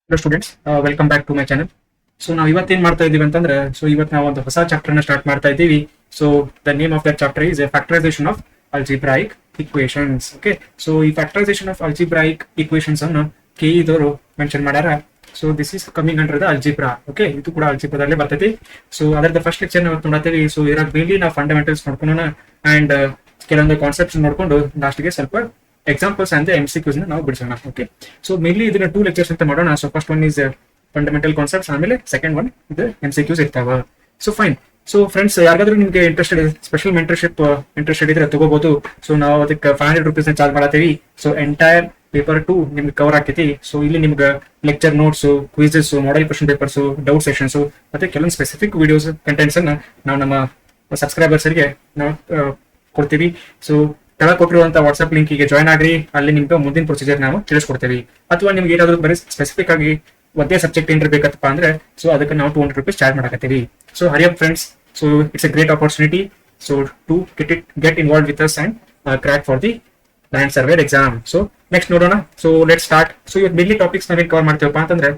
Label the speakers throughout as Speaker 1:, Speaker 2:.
Speaker 1: Hello students, welcome back to my channel. So ನಾವು ಇವತ್ತೇನು ಮಾಡ್ತಾ ಇದ್ದೀವಿ ಅಂತಂದ್ರೆ, ಇವತ್ತು ನಾವು ಒಂದು ಹೊಸ ಚಾಪ್ಟರ್ನ ಸ್ಟಾರ್ಟ್ ಮಾಡ್ತಾ ಇದ್ದೀವಿ. So the name of that chapter is factorisation of algebraic equations. Okay, so ಈ ಫ್ಯಾಕ್ಟರೈಸೇಷನ್ ಆಫ್ ಅಲ್ಜಿಬ್ರಾಯಿಕ್ ಇಕ್ವೇಷನ್ಸ್ ಅನ್ನು ಕೆಇದವರು ಮೆನ್ಷನ್ ಮಾಡ್ಯಾರ. So this is coming under the algebra. Okay, ಇದು ಕೂಡ ಅಲ್ಜಿಬ್ರಾದಲ್ಲೇ ಬರ್ತೈತಿ. ಸೊ ಅದರದ ಫಸ್ಟ್ ಲೆಕ್ಚರ್ ನಾವು ನೋಡ್ತೀವಿ. ಸೊ ಇದ್ರಾಗ ಮೇನ್ಲಿ ನಾವು ಫಂಡಮೆಂಟಲ್ಸ್ ನೋಡ್ಕೊಳ್ಳೋಣ ಅಂಡ್ ಕೆಲವೊಂದು ಕಾನ್ಸೆಪ್ಟ್ಸ್ ನೋಡ್ಕೊಂಡು ಲಾಸ್ಟ್ಗೆ ಸ್ವಲ್ಪ ಎಕ್ಸಾಂಪಲ್ಸ್ ಅಂಡ್ MCQs ನಾವು ಬಿಡಿಸೋಣ. ಓಕೆ, ಸೊ ಮೇನ್ಲಿ ಇದನ್ನ 2 ಲೆಕ್ಚರ್ಸ್ ಅಂತ ಮಾಡೋಣ. So first one is fundamental concepts, ಆಮೇಲೆ ಸೆಕೆಂಡ್ ಒನ್ ಇದು MCQs ಇರ್ತಾವ. So fine. ಸೊ ಫ್ರೆಂಡ್ಸ್, ಯಾರಿಗಾದ್ರೂ ನಿಮಗೆ ಇಂಟ್ರೆಸ್ಟೆಡ್ ಸ್ಪೆಷಲ್ ಮೆಂಟರ್ಶಿಪ್ ಇಂಟ್ರೆಸ್ಟೆಡ್ ಇದ್ರೆ ತಗೋಬಹುದು. ಸೊ ನಾವು ಅದಕ್ಕೆ 500 ರೂಪೀಸ್ ಚಾರ್ಜ್ ಮಾಡತ್ತೀವಿ. ಸೊ ಎಂಟೈರ್ ಪೇಪರ್ 2 ನಿಮ್ಗೆ ಕವರ್ ಆಕೈತಿ. ಸೊ ಇಲ್ಲಿ ನಿಮ್ಗೆ lecture notes, quizzes, model question papers, doubt sessions ಮತ್ತೆ ಕೆಲವೊಂದು ಸ್ಪೆಸಿಫಿಕ್ ವಿಡಿಯೋಸ್ ಕಂಟೆಂಟ್ಸ್ ಅನ್ನ ನಾವು ನಮ್ಮ ಸಬ್ಸ್ಕ್ರೈಬರ್ಸ್ಗೆ ನಾವು ಕೊಡ್ತೀವಿ. ಸೊ ಕೆಳಗೆ ಕೊಟ್ಟಿರುವಂತ ವಾಟ್ಸ್ಆಪ್ ಲಿಂಕಿಗೆ ಜಾಯ್ನ್ ಆಗ್ರಿ. ಅಲ್ಲಿ ನಿಮ್ಗೆ ಮುಂದಿನ ಪ್ರೊಸೀಜರ್ ನಾವು ತಿಳಿಸ್ಕೊಡ್ತೀವಿ. ಅಥವಾ ನಿಮ್ಗೆ ಏನಾದ್ರು ಬರೀ ಸ್ಪೆಸಿಫಿಕ್ ಆಗಿ ಒಂದೇ ಸಬ್ಜೆಕ್ಟ್ ಏನಾರ ಬೇಕಪ್ಪ ಅಂದ್ರೆ ಸೊ ಅದಕ್ಕೆ ನಾವು 200 ರೂಪೀಸ್ ಚಾರ್ಜ್ ಮಾಡಕತ್ತೀವಿ. So hurry up friends. So it's a great opportunity so to get involve with us and crack for the land surveyor exam. So next ನೋಡೋಣ. So let start. ಸೊ ಇವತ್ತು mainly topics ನಾವೇನು cover ಮಾಡ್ತೀವಪ್ಪ ಅಂತಂದ್ರೆ,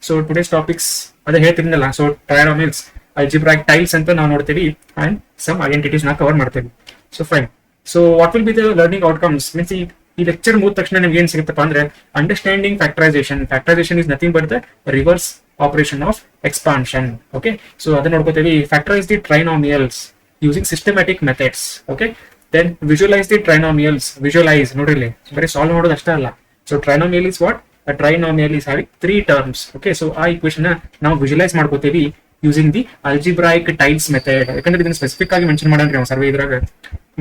Speaker 1: so today's topics ಅದೇ ಹೇಳ್ತಿದ್ನಲ್ಲ. So ಟ್ರೈನಾಮಿಯಲ್ಸ್, ಅಲ್ಜಿಬ್ರಾಯಿಕ್ tiles ಅಂತ ನಾವು ನೋಡ್ತೀವಿ and some identities ನಾವು ಕವರ್ ಮಾಡ್ತೀವಿ. So fine. So what will be the learning outcomes means ಈ ಲೆಕ್ಚರ್ ಮುಗಿದ ತಕ್ಷಣ ನಿಮ್ಗೆ ಏನ್ ಸಿಗುತ್ತಪ್ಪ ಅಂದ್ರೆ, understanding factorisation. Factorisation is nothing but the reverse operation of expansion. Okay, so ಅದನ್ನ ನೋಡ್ಕೋತೀವಿ. Factorise the trinomials using systematic methods. Okay, then visualise the trinomials. Visualise ನೋಡ್ರಿ, ಇಲ್ಲಿ ಬರೀ ಸಾಲ್ವ್ ಮಾಡೋದು ಅಷ್ಟೇ ಅಲ್ಲ. So trinomial is what? A trinomial is having 3 terms. Okay, so ಆ equation ನಾವು ವಿಜುವಲೈಸ್ ಮಾಡ್ಕೋತೀವಿ ಯೂಸಿಂಗ್ ದಿ ಅಲ್ಜಿಬ್ರಾಯಿಕ್ ಟೈಲ್ಸ್ ಮೆಥಡ್. ಯಾಕಂದ್ರೆ ಇದನ್ನ ಸ್ಪೆಸಿಫಿಕ್ ಆಗಿ ಮೆನ್ಷನ್ ಮಾಡಂದ್ರಿ ನಾವು ಸರ್ವೆ ಇದ್ರಾಗ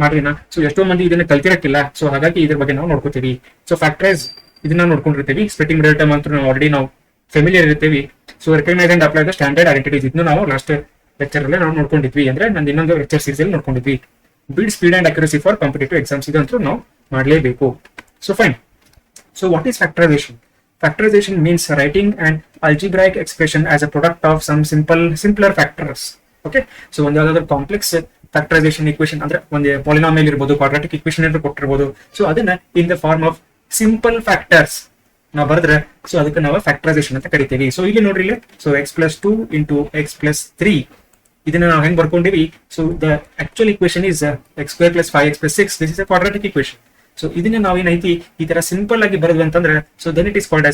Speaker 1: ಮಾಡ್ರಿನ. ಸೊ ಎಷ್ಟೋ ಮಂದಿ ಇದನ್ನ ಕಲ್ತಿರಕ್ಕಿಲ್ಲ. ಸೊ ಹಾಗಾಗಿ ಇದ್ರ ಬಗ್ಗೆ ನಾವು ನೋಡ್ಕೋತೀವಿ. ಸೊ ಫ್ಯಾಕ್ಟರೈಸ್ ಇದನ್ನ ನೋಡ್ಕೊಂಡಿರ್ತೀವಿ. ಸ್ಪ್ಲಿಟಿಂಗ್ ಮಿಡಲ್ ಟರ್ಮ್ ಅಂತ ನಾವು ಆಲ್ರೆಡಿ ನಾವು ಫೆಮಿಲಿಯರ್ ಇರ್ತೀವಿ. So recognise and apply the standard identities ಇದನ್ನು ನಾವು ಲಾಸ್ಟ್ ಲೆಕ್ಚರ್ ಅಲ್ಲೇ ನಾವು ನೋಡ್ಕೊಂಡಿದ್ವಿ. ಅಂದ್ರೆ ನಂದು ಇನ್ನೊಂದು ಲೆಕ್ಚರ್ ಸೀರೀಸ್ ಅಲ್ಲಿ ನೋಡ್ಕೊಂಡಿದ್ವಿ. ಬಿಡ್ speed and accuracy for competitive exams ಇದಂತೂ ನಾವು ಮಾಡಲೇಬೇಕು. So fine. So what is factorisation? Factorization means writing an algebraic expression as a product of some simpler factors. Okay, so ಒಂದು ಯಾವ್ದಾದ್ರು ಕಾಂಪ್ಲೆಕ್ಸ್ ಫ್ಯಾಕ್ಟರೈಸೇಷನ್ ಇಕ್ವೇಷನ್ ಅಂದ್ರೆ ಒಂದು polynomial ಇರ್ಬೋದು, quadratic equation ಏನಾದ್ರು ಕೊಟ್ಟಿರ್ಬೋದು. ಸೊ ಅದನ್ನ in the form of simple factors ನಾವು ಬರೆದ್ರೆ ಸೊ ಅದಕ್ಕೆ ನಾವು ಫ್ಯಾಕ್ಟರೈಸೇಷನ್ ಅಂತ ಕರಿತೀವಿ. ಸೊ ಇಲ್ಲಿ ನೋಡ್ರಿ, ಇಲ್ಲಿ ಸೊ x+2 ಇಂಟು x+3 ಇದನ್ನ ನಾವು ಹೆಂಗ್ ಬರ್ಕೊಂಡಿವಿ. So the actual equation is x² + 5x+6. This is a quadratic equation. So ಇದನ್ನ ನಾವೇನೈತಿ ಈ ತರ ಸಿಂಪಲ್ ಆಗಿ ಬರೋದು ಅಂತಂದ್ರೆ, so then it is called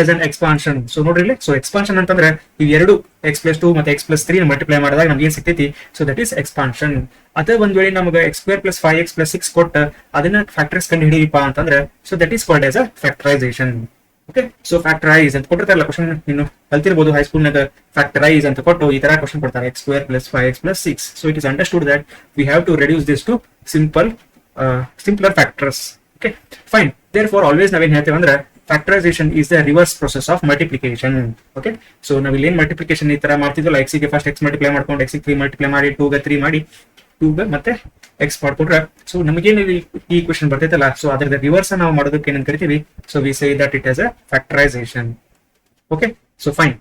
Speaker 1: as an expansion. So ನೋಡ್ರಿ, ಸೊ ಎಕ್ಸ್ಪಾನ್ಷನ್ ಅಂತಂದ್ರೆ ಇವ್ ಎರಡು x+2 ಮತ್ತೆ x+3 ಮಲ್ಟಿಪ್ಲೈ ಮಾಡಿದಾಗ ನಮ್ಗೆ ಏನ್ ಸಿಗ್ತೈತಿ. So that is expansion. ಅದೇ ಒಂದ್ ವೇಳೆ ನಮಗೆ x² + 5x+6 ಕೊಟ್ಟ ಅದನ್ನ ಫ್ಯಾಕ್ಟರ್ಸ್ ಕಂಡು ಹಿಡಿಯಪ್ಪ ಅಂತಂದ್ರೆ so that is called as a factorization. Okay, so factorise ಅಂತ ಕೊಟ್ಟಿರ್ತಾರಲ್ಲ ಕ್ವಶನ್, ನೀನು ಕಲ್ತಿರ್ಬೋದು ಹೈಸ್ಕೂಲ್ನಾಗ. ಫ್ಯಾಕ್ಟರೈಸ್ ಅಂತ ಕೊಟ್ಟು ಈ ತರ ಕ್ವಶನ್ ಕೊಡ್ತಾರೆ, x² + 5x+6. So it is understood that we have to reduce this to simpler factors. Okay, fine. Therefore always ನಾವೇನ್ ಹೇಳ್ತೇವೆ ಅಂದ್ರೆ factorization is the reverse process of multiplication. Okay, so ನಾವು ಇಲ್ಲಿ ಏನ್ ಮಲ್ಟಿಪ್ಲಿಕೇಶನ್ ಈ ತರ ಮಾಡ್ತಿದ್ವಲ್ಲ, x ಗೆ ಫಸ್ಟ್ x ಮಲ್ಟಿಪ್ಲೈ ಮಾಡ್ಕೊಂಡು x ಗೆ 3 ಮಲ್ಟಿಪ್ಲೈ ಮಾಡಿ 2 ಗೆ 3 ಮಾಡಿ 2 ಗೆ ಮತ್ತೆ x ಮಾಡ್ಕೊಂಡ್ರೆ ಸೊ ನಮಗೇನು ಈ ಇಕ್ವೇಷನ್ ಬರ್ತೈತಲ್ಲ, ಸೊ ಅದರ ರಿವರ್ಸ್ ನಾವು ಮಾಡೋದಕ್ಕೆ ಏನಂತ ಕರಿತೀವಿ. So we say that it as a factorization. Okay, so fine.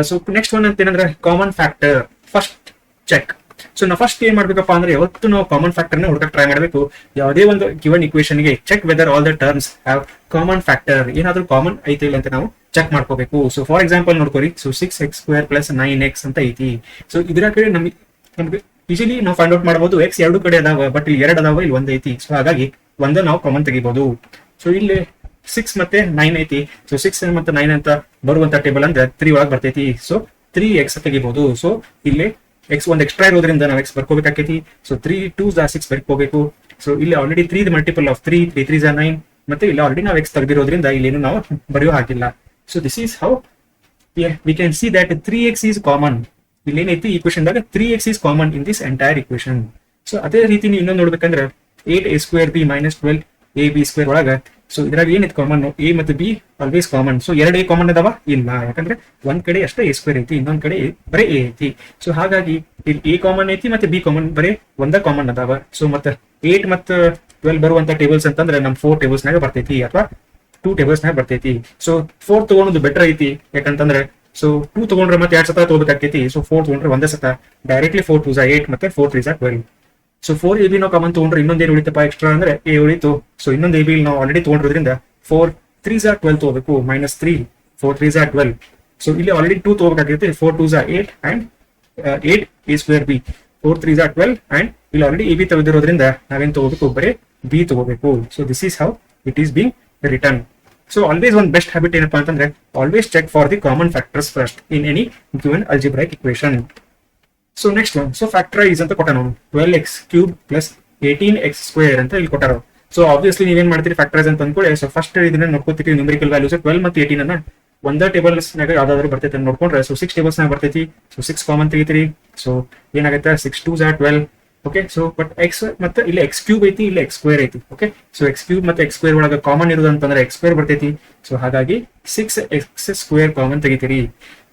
Speaker 1: So next one ಅಂತ ಏನಂದ್ರೆ common factor. First check. So ನಾವು ಫಸ್ಟ್ ಏನ್ ಮಾಡ್ಬೇಕಪ್ಪ ಅಂದ್ರೆ, ಯಾವತ್ತು ನಾವು ಕಾಮನ್ ಫ್ಯಾಕ್ಟರ್ ನ ಹುಡುಕಕ್ಕೆ ಟ್ರೈ ಮಾಡಬೇಕು. ಯಾವುದೇ ಒಂದು ಗಿವನ್ ಇಕ್ವೇಷನ್ ಗೆ check whether all the terms have common factor. ಏನಾದ್ರೂ ಕಾಮನ್ ಐತಿ ಇಲ್ಲ ಅಂತ ನಾವು ಚೆಕ್ ಮಾಡ್ಕೋಬೇಕು. ಸೊ ಫಾರ್ ಎಕ್ಸಾಂಪಲ್ ನೋಡ್ಕೋರಿ, ಸೊ 6x² + 9x ಅಂತ ಐತಿ. ಸೊ ಇದರ ಕಡೆ ನಮ್ಗೆ ಯೂಶಲಿ ನಾವು ಫೈಂಡ್ ಔಟ್ ಮಾಡಬಹುದು x ಎರಡು ಕಡೆ ಅದಾವ, ಬಟ್ ಇಲ್ಲಿ 2 ಅದಾವ, ಇಲ್ಲಿ 1 ಐತಿ. ಸೊ ಹಾಗಾಗಿ ಒಂದ ನಾವು ಕಾಮನ್ ತೆಗಿಬಹುದು. ಸೊ ಇಲ್ಲಿ 6 ಮತ್ತೆ 9 ಐತಿ. ಸೊ 6 ಮತ್ತೆ 9 ಅಂತ ಬರುವಂತ ಟೇಬಲ್ ಅಂದ್ರೆ 3 ಒಳಗೆ ಬರ್ತೈತಿ. ಸೊ 3x ತೆಗಿಬಹುದು. ಸೊ ಇಲ್ಲಿ x ಒಂದು ಎಕ್ಸ್ಟ್ರಾ ಇರೋದ್ರಿಂದ ನಾವು x ಬರ್ಕೋಬೇಕಾಕೈತಿ. ಸೊ 3 2s 6 ಬರ್ಕೋಬೇಕು. ಸೊ ಇಲ್ಲಿ ಆಲ್ರೆಡಿ 3 ಮಲ್ಟಿಪಲ್ ಆಫ್ 3 3 9 ಮತ್ತೆ ಇಲ್ಲಿ ಆಲ್ರೆಡಿ ನಾವು x ತೆಗೆದಿರೋದ್ರಿಂದ ಇಲ್ಲೇನು ನಾವು ಬರೆಯೋ ಹಾಗಿಲ್ಲ. So this is how we can see that 3x is common. ಇಲ್ಲಿ ಏನೈತಿ ಈಕ್ವೇಷನ್ ದಾಗ 3x is common in this entire equation. So ಅದೇ ರೀತಿ ನೀವು ಇನ್ನೊಂದು ನೋಡ್ಬೇಕಂದ್ರೆ 8a² b - 12ab² ಒಳಗ ಸೊ ಇದ್ರಾಗ ಏನೈತಿ ಕಾಮನ್? a ಮತ್ತು b always common. So 2a common ಅದಾವ ಇಲ್ಲ, ಯಾಕಂದ್ರೆ ಒಂದ್ ಕಡೆ ಅಷ್ಟೇ a² ಐತಿ, ಇನ್ನೊಂದ್ ಕಡೆ ಬರೀ a ಐತಿ. ಸೊ ಹಾಗಾಗಿ ಇಲ್ಲಿ a ಕಾಮನ್ ಐತಿ ಮತ್ತೆ b ಕಾಮನ್, ಬರೀ ಒಂದ ಕಾಮನ್ ಅದಾವ. ಸೊ ಮತ್ತೆ 8 ಮತ್ತು 12 ಬರುವಂತ ಟೇಬಲ್ಸ್ ಅಂತಂದ್ರೆ ನಮ್ 4 ಟೇಬಲ್ಸ್ ನಾಗ ಬರ್ತೈತಿ ಅಥವಾ 2 ಟೇಬಲ್ಸ್ ನಾಗ ಬರ್ತೈತಿ. ಸೊ 4 ತಗೊಳೋದು ಬೆಟರ್ ಐತಿ, ಯಾಕಂತಂದ್ರೆ ಸೊ 2 ತಗೊಂಡ್ರೆ ಮತ್ತೆ 2 ಸತ ತಗೋಬೇಕಾಕೈತಿ. ಸೊ 4 ತಗೊಂಡ್ರೆ ಒಂದೇ ಸತ ಡೈರೆಕ್ಟ್ಲಿ 4 2s 8 ಮತ್ತೆ 4 3s 12. ಸೊ 4ab ನಾವು ಕಾಮನ್ ತಗೊಂಡ್ರೆ ಇನ್ನೊಂದೇನು ಉಳಿತಪ್ಪ ಎಕ್ಸ್ಟ್ರಾ ಅಂದ್ರೆ a ಉಳಿತು. ಸೊ ಇನ್ನೊಂದು ab ನಾವು ಆಲ್ರೆಡಿ ತಗೊಂಡಿರೋದ್ರಿಂದ 4 3s are 12 ತಗೋಬೇಕು, -3, 4 3s are 12. ಸೊ ಇಲ್ಲಿ already 2 ತಗೋಬೇಕಾಗಿರುತ್ತೆ, 4 2s are 8 and 8 a square b, 4 3s are 12 and ಇಲ್ಲಿ ಆಲ್ರೆಡಿ ab ತೆಗೆದಿರೋದ್ರಿಂದ ನಾವೇನ್ ತಗೋಬೇಕು, ಬರೀ b ತಗೋಬೇಕು. So this is how it is being return. So always ಒಂದು ಬೆಸ್ಟ್ ಹ್ಯಾಬಿಟ್ ಏನಪ್ಪಾ ಅಂತಂದ್ರೆ always check for the common factors first in any given algebraic equation. So next one, so factorise ಅಂತ ಕೊಟ್ಟ ನಾವು 12x³ ಪ್ಲಸ್ 18x² ಅಂತ ಇಲ್ಲಿ ಕೊಟ್ಟಾರ. So obviously ನೀವೇನ್ ಮಾಡ್ತೀರಿ ಫ್ಯಾಕ್ಟರೈಸ್ ಅಂತ ಅಂದ್ಕೊಳ್ಳಿ. ಸೊ ಫಸ್ಟ್ ಇದನ್ನ ನೋಡ್ಕೋತೀವಿ, ನ್ಯೂಮರಿಕಲ್ ವ್ಯಾಲ್ಯೂಸ್ 12 ಮತ್ತು 18 ಅನ್ನ ಒಂದೇ ಟೇಬಲ್ಸ್ ನಾಗ ಯಾವ್ದಾದ್ರು ಬರ್ತೈತೆ ಅಂತ ನೋಡ್ಕೊಂಡ್ರೆ, ಸೊ 6 ಟೇಬಲ್ಸ್ ನಾಗ ಬರ್ತೈತಿ. ಸೊ 6 ಕಾಮನ್ ತೆಗಿತೀರಿ, ಸೊ ಏನಾಗುತ್ತೆ 6 2s are 12. Okay, so but X ಮತ್ತೆ ಇಲ್ಲಿ x³ ಐತಿ, ಇಲ್ಲಿ x² ಐತಿ. ಓಕೆ, ಸೊ x³ ಮತ್ತೆ x² ಒಳಗೆ ಕಾಮನ್ ಇರೋದು ಅಂತಂದ್ರೆ x² ಬರ್ತೈತಿ. ಸೊ ಹಾಗಾಗಿ 6x² ಕಾಮನ್ ತೆಗಿತೀರಿ.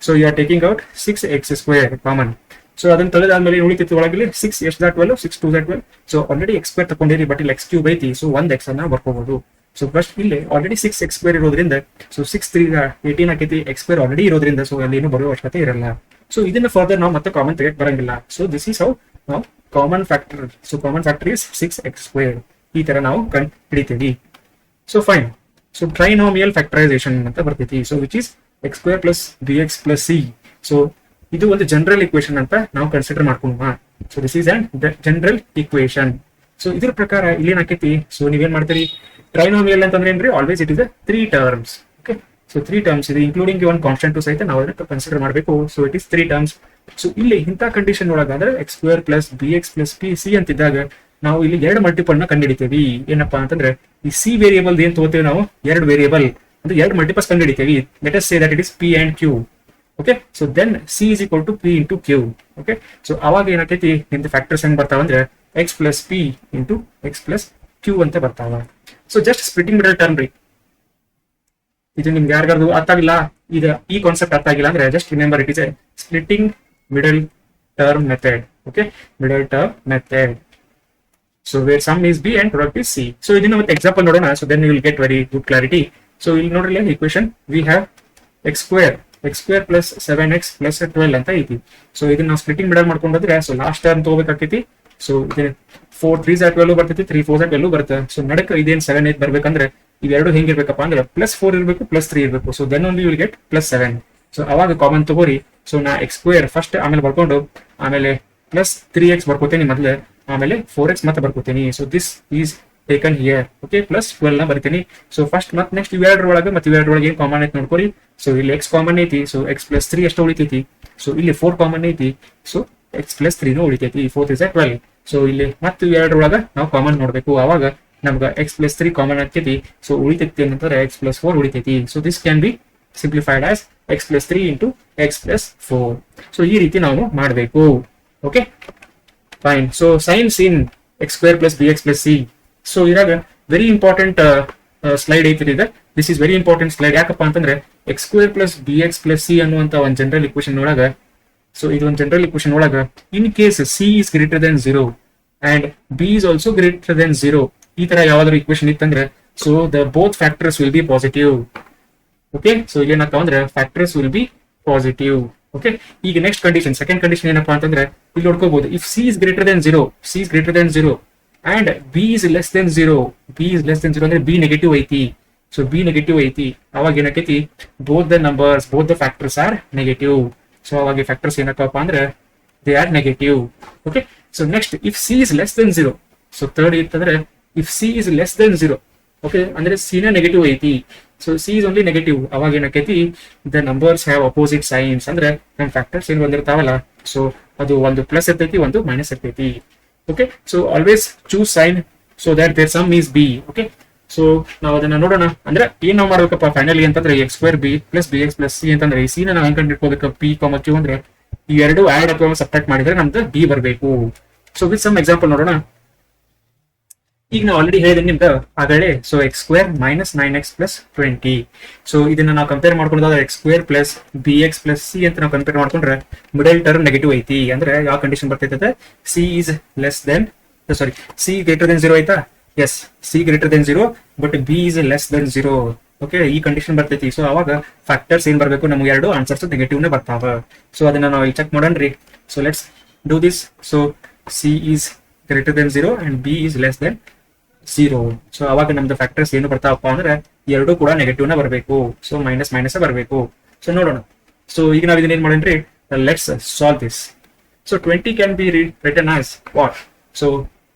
Speaker 1: So you are taking out 6x² common. So ಅದನ್ನ ತೆಗೆದಾದ್ಮೇಲೆ ಉಳಿತೈತಿ ಒಳಗೆ 6 ಎಷ್ಟು 12, 6 2s are 12. So already x² ತಗೊಂಡಿರಿ, ಬಟ್ ಇಲ್ಲಿ x³ ಐತಿ. ಸೊ ಒಂದ್ x ಅನ್ನ ಬರ್ಕೋಬಹುದು. ಸೊ ಫಸ್ಟ್ ಇಲ್ಲಿ ಆಲ್ರೆಡಿ 6x² ಇರೋದ್ರಿಂದ, ಸೊ 6 3 18 ಆಕೈತಿ, x² ಆಲ್ರೆಡಿ ಇರೋದ್ರಿಂದ ಸೊ ಅಲ್ಲಿ ಏನು ಬರೋ ಅವಶ್ಯಕತೆ ಇರಲ್ಲ. ಸೊ ಇದನ್ನ ಫರ್ದರ್ ನಾವು ಮತ್ತೆ ಕಾಮನ್ ತೆಗೆಯಕ್ ಬರಂಗಿಲ್ಲ. ಸೊ ದಿಸ್ ಈಸ್ ಹೌ ನಾವು common factor. So common factor is 6x². ಈ ತರ ನಾವು ಕಂಡು ಹಿಡಿತೀವಿ. So fine. So trinomial factorisation ಅಂತ ಬರ್ತೈತಿ. So which is x² plus bx plus c. So ಇದು ಒಂದು ಜನರಲ್ ಇಕ್ವೇಶನ್ ಅಂತ ನಾವು ಕನ್ಸಿಡರ್ ಮಾಡ್ಕೊಂಡ. So this is and general equation. So ಇದ್ರ ಪ್ರಕಾರ ಇಲ್ಲಿ ಏನಾಕೈತಿ, ಸೊ ನೀವೇನ್ ಮಾಡ್ತೀರಿ, ಟ್ರೈನೋಮಿಯಲ್ ಅಂತಂದ್ರೆ ಏನ್ರಿ, always it is 3 terms. Okay, so 3 terms ಇದೆ, ಇನ್ಕ್ಲೂಡಿಂಗ್ ಒನ್ ಕಾನ್ಸ್ಟೆಂಟ್ ಸಹಿತ ನಾವು ಅದನ್ನ ಕನ್ಸಿಡರ್ ಮಾಡಬೇಕು. So it is 3 terms. So ಇಲ್ಲಿ ಇಂಥ ಕಂಡೀಷನ್ ಒಳಗಾದ್ರೆ x² plus bx plus c ಅಂತಿದ್ದಾಗ ನಾವು ಇಲ್ಲಿ 2 ಮಲ್ಟಿಪಲ್ ನ ಕಂಡುಹಿಡಿತೇವಿ. ಏನಪ್ಪಾ ಅಂತಂದ್ರೆ ಈ c ವೇರಿಯೇಬಲ್ ಏನ್ ತಗೋತೇವೆ ನಾವು, 2 ವೇರಿಯೇಬಲ್ ಅಂದ್ರೆ 2 ಮಲ್ಟಿಪಲ್ಸ್ ಕಂಡುಹಿಡಿತೇವಿ. Let us say that it is p and q. Okay, so then c is equal to p into q. Okay, so ಅವಾಗ ಏನಾಕೈತಿ ನಿಮ್ದು ಫ್ಯಾಕ್ಟರ್ಸ್ ಹೆಂಗ್ ಬರ್ತಾವ ಅಂದ್ರೆ x plus p into x plus q ಅಂತ ಬರ್ತಾವ. So just splitting middle term ರೀ. ಇದು ನಿಮ್ಗೆ ಯಾರಿಗಾದ್ರು ಅರ್ಥ ಆಗಿಲ್ಲ, ಇದು ಈ ಕಾನ್ಸೆಪ್ಟ್ ಅರ್ಥ ಆಗಿಲ್ಲ ಅಂದ್ರೆ just remember it is a splitting middle term method. Okay, middle term method. So where sum is b and product is c. So ಇದನ್ನ ಮತ್ತೆ ಎಕ್ಸಾಂಪಲ್ ನೋಡೋಣ. So then you will get very good clarity. So ಇಲ್ಲಿ ನೋಡ್ರಿ equation we have x² plus 7x plus 12 ಅಂತ ಐತಿ. So ಇದನ್ನ ನಾವು splitting middle ಮಾಡ್ಕೊಂಡ್ರೆ ಸೊ ಲಾಸ್ಟ್ ಟರ್ಮ್ ತಗೋಬೇಕಾಕೈತಿ. ಸೊ ಇದು 4 3s are 12 ಬರ್ತೈತಿ, 3 4s are 12 ಬರುತ್ತೆ. ಸೊ ನಡಕ ಇದೇನ್ 7 8 ಬರ್ಬೇಕಂದ್ರೆ ಇವೆರಡು ಹೆಂಗಿರ್ಬೇಕಪ್ಪ ಅಂದ್ರೆ +4 ಇರಬೇಕು +3 ಇರಬೇಕು. So then only will get +7. So ಅವಾಗ ಕಾಮನ್ ತಗೋರಿ. ಸೊ ನಾ x² ಫಸ್ಟ್ ಆಮೇಲೆ ಬರ್ಕೊಂಡು ಆಮೇಲೆ +3x ಬರ್ಕೋತೀನಿ ಮೊದಲು, ಆಮೇಲೆ 4x ಮತ್ತೆ ಬರ್ಕೋತೀನಿ. So this is taken here. Okay, +12 ನ ಬರ್ತೀನಿ. ಸೊ ಫಸ್ಟ್ ಮತ್ತೆ ನೆಕ್ಸ್ಟ್ ಇವೆರಡರೊಳಗೆ ಮತ್ತೆ ಇವೆರಡರೊಳಗೆ ಏನ್ ಕಾಮನ್ ಐತಿ ನೋಡ್ಕೊರಿ. ಸೊ ಇಲ್ಲಿ x ಕಾಮನ್ ಐತಿ. ಸೊ x + 3 ಎಷ್ಟು ಉಳಿತೈತಿ. ಸೊ ಇಲ್ಲಿ 4 ಕಾಮನ್ ಐತಿ. ಸೊ x + 3 ನು ಉಳಿತೈತಿ. 4 3s are 12. ಸೊ ಇಲ್ಲಿ ಮತ್ತೆ ಇವೆರಡರೊಳಗೆ ನಾವು ಕಾಮನ್ ನೋಡ್ಬೇಕು. ಅವಾಗ ನಮ್ಗೆ x + 3 ಕಾಮನ್ ಆಗ್ತೈತಿ. ಸೊ ಉಳಿತೈತಿ ಅಂತಂದ್ರೆ x + 4 ಉಳಿತೈತಿ. So this can be simplified as x + 3 into x + 4. So ಈ ರೀತಿ ನಾವು ಮಾಡಬೇಕು. Okay fine. So since in x² plus bx plus c. So ಇದಾಗ ವೆರಿ ಇಂಪಾರ್ಟೆಂಟ್ ಸ್ಲೈಡ್ ಐತಿ ಇದೆ. This is very important slide. ಯಾಕಪ್ಪ ಅಂತಂದ್ರೆ x² plus bx plus c ಅನ್ನುವಂತ ಒಂದು ಜನರಲ್ ಇಕ್ವೇಶನ್ ಒಳಗ, ಸೊ ಇದು ಒಂದು ಜನರಲ್ ಇಕ್ವೇಶನ್ ಒಳಗ in case c is greater than 0 and b is also greater than 0 ಈ ತರ ಯಾವ್ದಾದ್ರು ಇಕ್ವೇಶನ್ ಇತ್ತಂದ್ರೆ so the both factors will be positive. Okay, so ಇಲ್ಲಿ ಏನಾಗ್ತಾವ ಅಂದ್ರೆ factors will be positive. Okay, ಈಗ ನೆಕ್ಸ್ಟ್ ಕಂಡೀಷನ್, ಸೆಕೆಂಡ್ ಕಂಡೀಷನ್ ಏನಪ್ಪಾ ಅಂತಂದ್ರೆ ಇಲ್ಲಿ ನೋಡ್ಕೋಬಹುದು. If c is greater than 0, c is greater than 0 and b is less than 0, b is less than 0 ಅಂದ್ರೆ b negative ಐತಿ. ಸೊ b ನೆಗೆಟಿವ್ ಐತಿ, ಅವಾಗ ಏನಾಕೈತಿ both the numbers, both the factors are negative. So ಅವಾಗ factors ಏನಕ್ಕಪ್ಪ ಅಂದ್ರೆ they are negative. Okay, so next if c is less than 0, ಸೊ third ಇತ್ತಂದ್ರೆ ಇಫ್ c is less than 0, okay ಅಂದ್ರೆ c ನ ನೆಗೆಟಿವ್ ಐತಿ. So c is only negative, ಅವಾಗ ಏನಕೈತಿ the numbers have opposite signs. ಅಂದ್ರೆ ನಮ್ಮ ಫ್ಯಾಕ್ಟರ್ಸ್ ಏನ್ ಬಂದಿರ್ತಾವಲ್ಲ, ಸೊ ಅದು ಒಂದು ಪ್ಲಸ್ ಇರ್ತೈತಿ, ಒಂದು ಮೈನಸ್ ಇರ್ತೈತಿ. Okay, so always choose sign so that there sum is B. Okay, so ನಾವು ಅದನ್ನ ನೋಡೋಣ. ಅಂದ್ರೆ ಏನ್ ನಾವು ಮಾಡ್ಬೇಕಪ್ಪ ಫೈನಲಿ ಅಂತಂದ್ರೆ x² b plus bx plus c ಅಂತಂದ್ರೆ ಈ c ನ ನಾವು ಹೆಂಗ್ ಕಂಡುಹಿಡ್ಕೋಬೇಕು, p, q ಅಂದ್ರೆ ಈ ಎರಡು ಆಡ್ ಅಥವಾ ಸಬ್ಟ್ರಾಕ್ಟ್ ಮಾಡಿದ್ರೆ ನಮ್ದು b ಬರಬೇಕು. ಸೊ ವಿತ್ ಸಮ್ ಎಕ್ಸಾಂಪಲ್ ನೋಡೋಣ. ಈಗ ನಾವು ಆಲ್ರೆಡಿ ಹೇಳಿದೆ ನಿಮ್ದು ಆಗಲೇ. So x² minus 9x plus 20. So ಇದನ್ನ ನಾವು ಕಂಪೇರ್ ಮಾಡ್ಕೊಂಡ್ರೆ x² plus bx plus c ಅಂತ ನಾವು ಕಂಪೇರ್ ಮಾಡ್ಕೊಂಡ್ರೆ ಮಿಡಲ್ ಟರ್ಮ್ ನೆಗೆಟಿವ್ ಐತಿ. ಅಂದ್ರೆ ಯಾವ ಕಂಡೀಷನ್ ಬರ್ತೈತೆ, c is less than, sorry c greater than 0 ಆಯ್ತಾ. Yes, c greater than 0 but b is less than 0. Okay, ಈ ಕಂಡೀಷನ್ ಬರ್ತೈತಿ. ಸೊ ಅವಾಗ ಫ್ಯಾಕ್ಟರ್ಸ್ ಏನ್ ಬರ್ಬೇಕು, ನಮ್ಗೆ ಎರಡು ಆನ್ಸರ್ಸ್ ನೆಗೆಟಿವ್ ನೇ ಬರ್ತಾವ. ಸೊ ಅದನ್ನ ನಾವು ಇಲ್ಲಿ ಚೆಕ್ ಮಾಡೋಣ್ರಿ. So let's do this. So c is greater than 0 and b is less than 0. So ಅವಾಗ ನಮ್ದು ಫ್ಯಾಕ್ಟರ್ಸ್ ಏನು ಬರ್ತಾವಪ್ಪ ಅಂದ್ರೆ ಎರಡು ಕೂಡ ನೆಗೆಟಿವ್ ನ ಬರಬೇಕು. ಸೊ ಮೈನಸ್ ಮೈನಸ್ ಬರಬೇಕು. ಸೊ ನೋಡೋಣ. ಸೊ ಈಗ ನಾವು ಇದನ್ನ ಏನ್ ಮಾಡೋಣ್ರಿ, let's solve this. So 20 can be written as what? So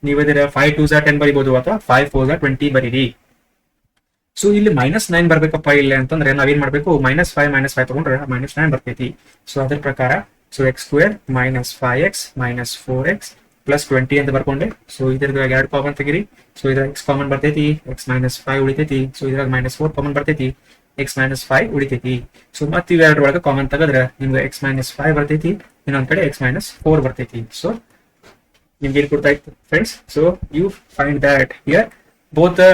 Speaker 1: ನೀವು ಇದರ 5 2s 10 ಬರಿಬಹುದು ಅಥವಾ 5 4s 20 ಬರೀರಿ. ಸೊ ಇಲ್ಲಿ -9 ಬರ್ಬೇಕಪ್ಪ ಇಲ್ಲ ಅಂತಂದ್ರೆ ನಾವೇನ್ ಮಾಡ್ಬೇಕು, -5 ತಗೊಂಡ್ರೆ -9 ಬರ್ತೈತಿ. ಸೊ ಅದ್ರ ಪ್ರಕಾರ ಸೊ x² - 5x - 4x + 20 ಅಂತ ಬರ್ಕೊಂಡೆ. ಸೊ ಇದ್ರದ್ದು 2 ಕಾಮನ್ ತೆಗಿರಿ. ಸೊ ಇದ್ರಾಗ x ಕಾಮನ್ ಬರ್ತೈತಿ, x - 5 ಉಳಿತೈತಿ. ಸೊ ಇದ್ರಾಗ -4 ಕಾಮನ್ ಬರ್ತೈತಿ, x - 5 ಉಳಿತೈತಿ. ಸೊ ಮತ್ತೆ ಇವೆರಡರೊಳಗೆ ಕಾಮನ್ ತೆಗೆದ್ರೆ ನಿಮ್ಗೆ x - 5 ಬರ್ತೈತಿ, ಇನ್ನೊಂದ್ ಕಡೆ x - 4 ಬರ್ತೈತಿ. ಸೊ ನಿಮ್ಗೆ ಏನ್ ಕೊಡ್ತಾ ಇತ್ತು friends? So you find that here both the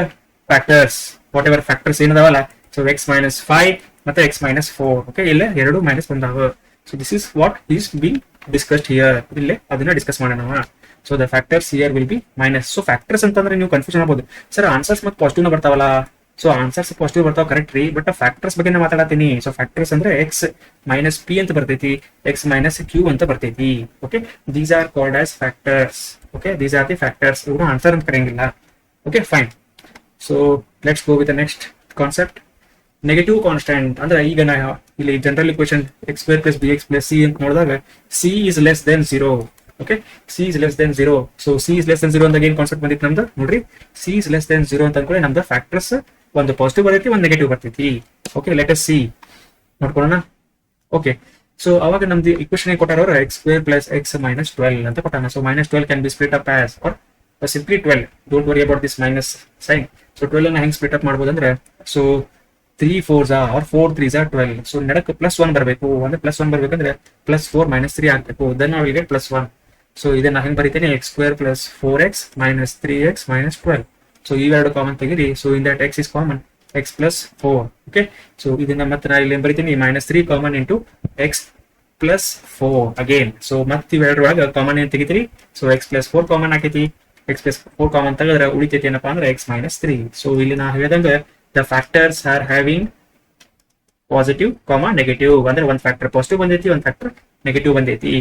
Speaker 1: factors, what ever factors ಏನದಾವಲ್ಲ, ಸೊ x - 5 ಮತ್ತೆ x - 4. ಓಕೆ, ಇಲ್ಲೇ ಎರಡು ಮೈನಸ್ ಬಂದಾವ. So this is what is been discussed here. ಇಲ್ಲೇ ಅದನ್ನ ಡಿಸ್ಕಸ್ ಮಾಡೋಣ. So the factors here will be minus. So factors ಅಂತಂದ್ರೆ ನೀವು ಕನ್ಫ್ಯೂಷನ್ ಆಗ್ಬೋದು, ಸರ್ ಆನ್ಸರ್ಸ್ ಮತ್ತೆ ಪಾಸಿಟಿವ್ ಬರ್ತಾವಲ್ಲ. ಸೊ ಆನ್ಸರ್ಸ್ ಪಾಸಿಟಿವ್ ಬರ್ತಾವ, ಕರೆಕ್ಟ್ ರೀ, ಬಟ್ ಫ್ಯಾಕ್ಟರ್ಸ್ ಬಗ್ಗೆ ನಾನು ಮಾತಾಡತೀನಿ. ಸೊ ಫ್ಯಾಕ್ಟರ್ಸ್ ಅಂದ್ರೆ x - p ಅಂತ ಬರ್ತೈತಿ, x - q ಅಂತ ಬರ್ತೈತಿ. Okay, these are called as factors. Okay, these are the factors. ಇವರು ಆನ್ಸರ್ ಅಂತ ಕರೆಯಂಗಿಲ್ಲ. Okay, fine. So let's go with the next concept, negative constant. ಅಂದ್ರೆ ಈಗ ನಾ ಇಲ್ಲಿ general equation x² + bx + c ಅಂತ ನೋಡಿದಾಗ c is less than 0. Okay, c is less than 0. So c is less than 0 ಅಂದಾಗ ಏನ್ ಕಾನ್ಸೆಪ್ಟ್ ಬಂದಿತ್ತು ನಮ್ದು ನೋಡ್ರಿ, c is less than 0 ಅಂತ ಅನ್ಕೊಳ್ಳಿ, ನಮ್ದು ಫ್ಯಾಕ್ಟರ್ಸ್ ಒಂದು ಪಾಸಿಟಿವ್ ಬರ್ತೈತಿ, ಒಂದು ನೆಗೆಟಿವ್ ಬರ್ತೈತಿ. ಓಕೆ, ಲೆಟ್ ಅಸ್ ಸಿ ನೋಡ್ಕೊಳ್ಳೋಣ. ಓಕೆ, ಸೊ ಅವಾಗ ನಮ್ದು ಇಕ್ವೇಶನ್ ಏನ್ ಕೊಟ್ಟಾರ ಅವರು, x² + x - 12 ಅಂತ ಕೊಟ್ಟಾನ. So -12 can be split up as or simply 12. Don't worry about this minus sign. So 12 ಅನ್ನ ಹೆಂಗ್ ಸ್ಪ್ಲಿಟ್ ಅಪ್ ಮಾಡ್ಬೋದು ಅಂದ್ರೆ, so 3 4s R 4 3s 12. So ನಡಕ್ಕೆ +1 ಬರಬೇಕು. ಅಂದ್ರೆ +1 ಬರ್ಬೇಕಂದ್ರೆ +4 - 3 ಆಗ್ಬೇಕು. ದೆನ್ ನಾವು ಈಗ +1. ಸೊ ಇದನ್ನ ಹೆಂಗ್ ಬರೀತೇನೆ, x² + 4x - 3x - 12. ಸೊ ಇವೆರಡು ಕಾಮನ್ ತೆಗಿರಿ. So in that x is common, x + 4. Okay, so ಇದನ್ನ ಮತ್ತೆ ನಾ ಇಲ್ಲಿ ಬರೀತೀನಿ -3 common into x + 4 again. So ಮತ್ತೆ ಇವೆರಡರೊಳಗೆ ಕಾಮನ್ ಏನ್ ತೆಗಿತೀರಿ, ಸೊ x + 4 ಕಾಮನ್ ಹಾಕೈತಿ. x + 4 ಕಾಮನ್ ತೆಗೆದ್ರೆ ಉಳಿತೈತಿ ಏನಪ್ಪಾ ಅಂದ್ರೆ x - 3. ಸೊ ಇಲ್ಲಿ ನಾ ಹೇಳಿದಂಗೆ the factors are having positive comma negative. ಅಂದ್ರೆ ಒಂದ್ ಫ್ಯಾಕ್ಟರ್ ಪಾಸಿಟಿವ್ ಬಂದೈತಿ, ಒಂದ್ ಫ್ಯಾಕ್ಟರ್ ನೆಗೆಟಿವ್ ಬಂದೈತಿ.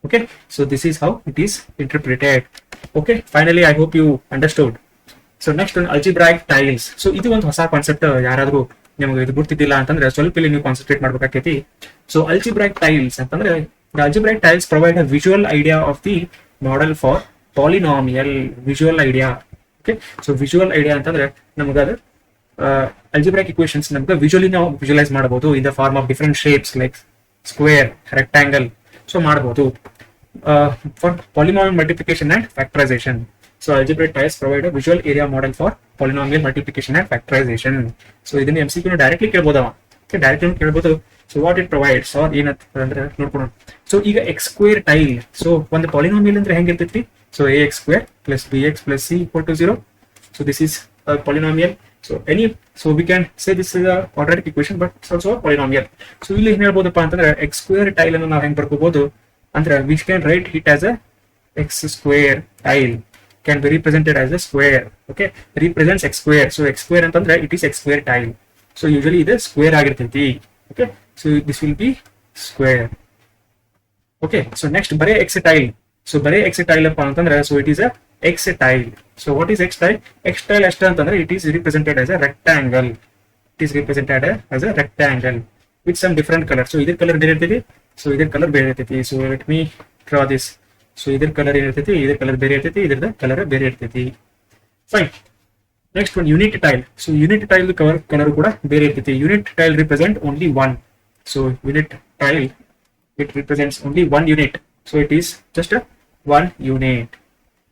Speaker 1: Okay, so this is how it is interpreted. Okay, finally I hope you understood. So next ಒಂದು ಅಲ್ಜಿಬ್ರಾಯಿಕ್ ಟೈಲ್ಸ್. ಸೊ ಇದು ಒಂದು ಹೊಸ ಕಾನ್ಸೆಪ್ಟ್. ಯಾರಾದ್ರೂ ನಿಮಗೆ ಇದು ಗೊತ್ತಿದ್ದಿಲ್ಲ ಅಂತಂದ್ರೆ ಸ್ವಲ್ಪ ಇಲ್ಲಿ ನೀವು ಕಾನ್ಸಂಟ್ರೇಟ್ ಮಾಡ್ಬೇಕಾಕೈತಿ. ಸೊ ಅಲ್ಜಿಬ್ರಾಯಿಕ್ ಟೈಲ್ಸ್ ಅಂತಂದ್ರೆ, the algebraic tiles provide a visual idea of the model for polynomial. Visual idea. Okay, so visual idea ಅಂತಂದ್ರೆ ನಮಗದ algebraic equations ನಮಗೆ ವಿಜುವಲಿ ನಾವು ವಿಜುವಲೈಸ್ ಮಾಡಬಹುದು in the form of different shapes like square, rectangle. So ಮಾಡಬಹುದು for polynomial multiplication and factorization. So algebraic tiles provide a visual area model for polynomial multiplication and factorization. So ಇದನ್ನ MCQ directly ಕೇಳಬಹುದವ. Okay, directly ಕೇಳಬಹುದು. So what it provides are ಏನಂದ್ರೆ ನೋಡ್ಕೊಳ್ಳೋಣ. So ಈಗ x² tail. So ಒಂದು polynomial ಅಂದ್ರೆ ಹೆಂಗಿರ್ತೈತಿ, so ax² + bx + c = 0. So this is polynomial. So we can say this is a quadratic equation, but it's also a polynomial. So ಇಲ್ಲಿ ಏನ್ ಹೇಳ್ಬೋದಪ್ಪ ಅಂತಂದ್ರೆ x² tail ಅನ್ನು ನಾವು ಹೆಂಗ್ ಬರ್ಕೋಬಹುದು ಅಂದ್ರೆ, we can write it as a x² tile can be represented as a square. Okay, represents x². So x² ಅಂತಂದ್ರೆ it is x² tile. So usually ಇದು square ಆಗಿರ್ತೈತಿ. Okay, so this will be square. Okay, so next ಬರೇ x tile. So ಬರೇ x tile ಅಪ್ಪ ಅಂತಂದ್ರೆ, so it is a x tile. So what is x tile? X tile ಅಷ್ಟ ಅಂತಂದ್ರೆ it is represented as a rectangle. It is represented as a rectangle with some different color. So ಇದ್ರ colour ಬೇರೆ ಇರ್ತೈತಿ, so ಇದ್ರ colour ಬೇರೆ ಇರ್ತೈತಿ. So let me draw this. So ಇದ್ರ colour ಏನಿರ್ತೈತಿ, ಇದ್ರ ಕಲರ್ ಬೇರೆ ಇರ್ತೈತಿ, ಇದ್ರದ ಕಲರ್ ಬೇರೆ ಇರ್ತೈತಿ. ಫೈನ್. ನೆಕ್ಸ್ಟ್ ಒಂದು unit tile. So unit tile colour ಕೂಡ ಬೇರೆ ಇರ್ತೈತಿ. Unit tile represent only one. So unit tile it represents only one unit. So it is just a one unit.